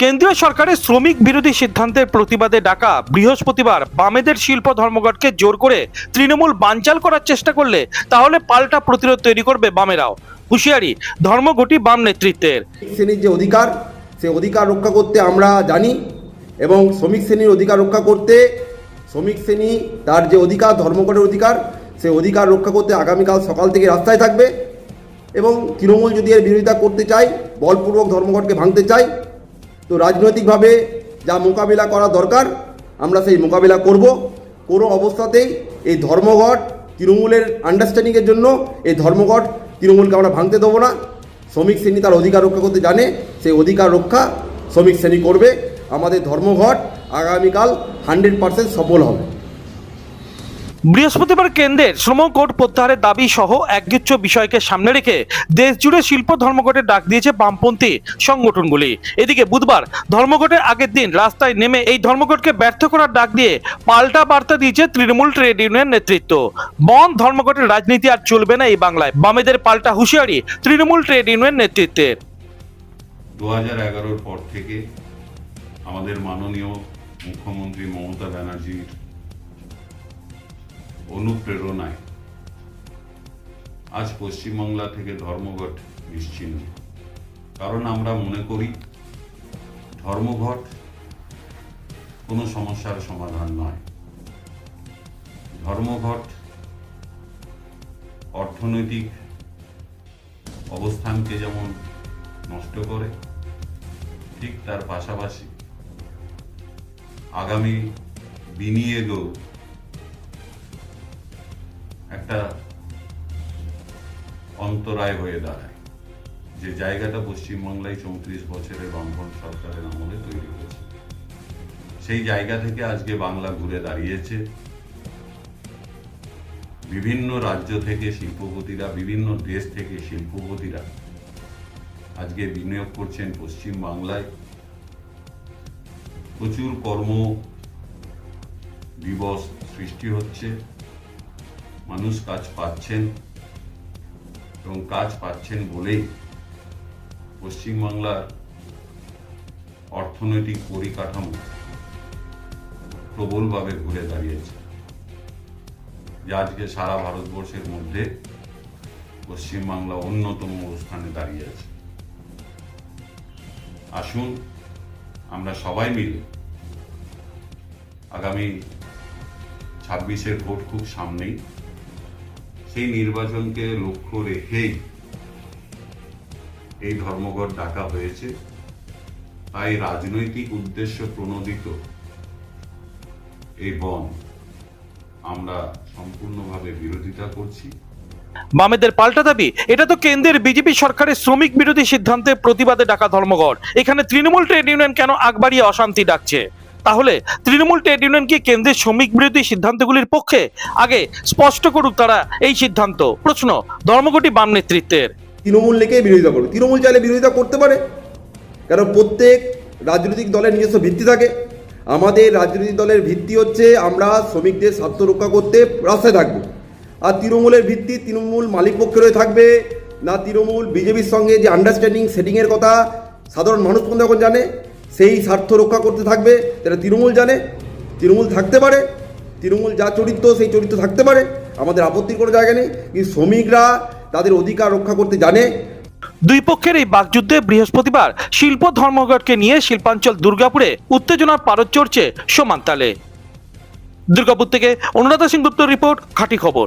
কেন্দ্রীয় সরকারের শ্রমিক বিরোধী সিদ্ধান্তের প্রতিবাদে ডাকা বৃহস্পতিবার বামেদের শিল্প ধর্মঘটকে জোর করে তৃণমূল বানচাল করার চেষ্টা করলে তাহলে পাল্টা প্রতিরোধ তৈরি করবে বামেরাও। হুঁশিয়ারি ধর্মঘটি বাম নেতৃত্বের। শ্রেণীর যে অধিকার, সে অধিকার রক্ষা করতে আমরা জানি এবং শ্রমিক শ্রেণীর অধিকার রক্ষা করতে শ্রমিক শ্রেণী তার যে অধিকার, ধর্মঘটের অধিকার, সে অধিকার রক্ষা করতে আগামীকাল সকাল থেকে রাস্তায় থাকবে। এবং তৃণমূল যদি এর বিরোধিতা করতে চায়, বলপূর্বক ধর্মঘটকে ভাঙতে চায়, তো রাজনৈতিকভাবে যা মোকাবিলা করা দরকার আমরা সেই মোকাবিলা করব। কোনো অবস্থাতেই এই ধর্মঘট তৃণমূলের আন্ডারস্ট্যান্ডিংয়ের জন্য এই ধর্মঘট তৃণমূলকে আমরা ভাঙতে দেবো না। শ্রমিক শ্রেণী তার অধিকার রক্ষা করতে জানে, সেই অধিকার রক্ষা শ্রমিক শ্রেণী করবে। আমাদের ধর্মঘট আগামীকাল 100% সফল হবে। বৃহস্পতিবার কেন্দ্রের শ্রম কোড প্রত্যাহারের দাবি সহ একগুচ্ছ বিষয়কে সামনে রেখে দেশ জুড়ে শিল্প ধর্মঘটের ডাক দিয়েছে বামপন্থী সংগঠনগুলি। এদিকে বুধবার ধর্মঘটের আগের দিন রাস্তায় নেমে এই ধর্মঘটকে ব্যর্থ করার ডাক দিয়ে পাল্টা বার্তা দিয়েছে তৃণমূল ট্রেড ইউনিয়ন নেতৃত্ব। বন্ধ ধর্মঘটের রাজনীতি আর চলবে না এই বাংলায়, বামেদের পাল্টা হুঁশিয়ারি তৃণমূল ট্রেড ইউনিয়ন নেতৃত্বের। 2011 পর থেকে আমাদের মাননীয় মুখ্যমন্ত্রী মমতা ব্যানার্জির অনুপ্রেরণায় আজ পশ্চিমবাংলা থেকে ধর্মঘট নিশ্চিহ্ন। কারণ আমরা মনে করি ধর্মঘট কোনো সমস্যার সমাধান নয়। ধর্মঘট অর্থনৈতিক অবস্থানকে যেমন নষ্ট করে, ঠিক তার পাশাপাশি আগামী বিনিয়োগেও একটা অন্তরায় হয়ে দাঁড়ায়, যে জায়গাটা পশ্চিমবাংলায় 34 বছরের বামফ্রন্ট সরকারের আমলে তৈরি হয়েছে। সেই জায়গা থেকে আজকে বাংলা ঘুরে দাঁড়িয়েছে। বিভিন্ন রাজ্য থেকে শিল্পপতিরা, বিভিন্ন দেশ থেকে শিল্পপতিরা আজকে বিনিয়োগ করছেন পশ্চিম বাংলায়। প্রচুর কর্ম দিবস সৃষ্টি হচ্ছে, মানুষ কাজ পাচ্ছেন এবং কাজ পাচ্ছেন বলেই পশ্চিমবাংলার অর্থনৈতিক পরিকাঠামো প্রবলভাবে ঘুরে দাঁড়িয়েছে, যা আজকে সারা ভারতবর্ষের মধ্যে পশ্চিমবাংলা অন্যতম অবস্থানে দাঁড়িয়ে আছে। আসুন আমরা সবাই মিলে আগামী 26-এর ভোট খুব সামনেই, সেই নির্বাচনকে লক্ষ্য রেখেই এই ধর্মঘট ডাকা হয়েছে। তাই রাজনৈতিক উদ্দেশ্য প্রণোদিত এই বন্ধ আমরা সম্পূর্ণভাবে বিরোধিতা করছি। বামেদের পাল্টা দাবি, এটা তো কেন্দ্রের বিজেপি সরকারের শ্রমিক বিরোধী সিদ্ধান্তের প্রতিবাদে ডাকা ধর্মঘট, এখানে তৃণমূল ট্রেড ইউনিয়ন কেন আগ বাড়িয়ে অশান্তি ডাকছে? তাহলে তৃণমূল ট্রেড ইউনিয়ন কি কেন্দ্রের শ্রমিক বিরোধী সিদ্ধান্তগুলির পক্ষে? আগে স্পষ্ট করুক তারা এই সিদ্ধান্ত। প্রশ্ন ধর্মঘটি বাম নেতৃত্বের। তৃণমূল লেকে বিরোধিতা করবে, তৃণমূল চাইলে বিরোধিতা করতে পারে, কারণ প্রত্যেক রাজনৈতিক দলের নিজস্ব ভিত্তি থাকে। আমাদের রাজনৈতিক দলের ভিত্তি হচ্ছে আমরা শ্রমিকদের স্বার্থ রক্ষা করতে রাস্তায় থাকবো। আর তৃণমূলের ভিত্তি, তৃণমূল মালিক পক্ষের হয়ে থাকবে না, তৃণমূল বিজেপির সঙ্গে যে আন্ডারস্ট্যান্ডিং সেটিংয়ের কথা সাধারণ মানুষ পর্যন্ত এখন জানে, সেই স্বার্থ রক্ষা করতে থাকবে। তারা তৃণমূল জানে, তৃণমূল থাকতে পারে, তৃণমূল যা চরিত্র সেই চরিত্র থাকতে পারে, আমাদের আপত্তির কোনো জায়গা নেই। কিন্তু শ্রমিকরা তাদের অধিকার রক্ষা করতে জানে। দুই পক্ষের এই বাকযুদ্ধে বৃহস্পতিবার শিল্প ধর্মঘটকে নিয়ে শিল্পাঞ্চল দুর্গাপুরে উত্তেজনার পারদ চড়ছে সমান তালে। দুর্গাপুর থেকে অনুরাধা সিংগুপ্তর রিপোর্ট, খাঁটি খবর।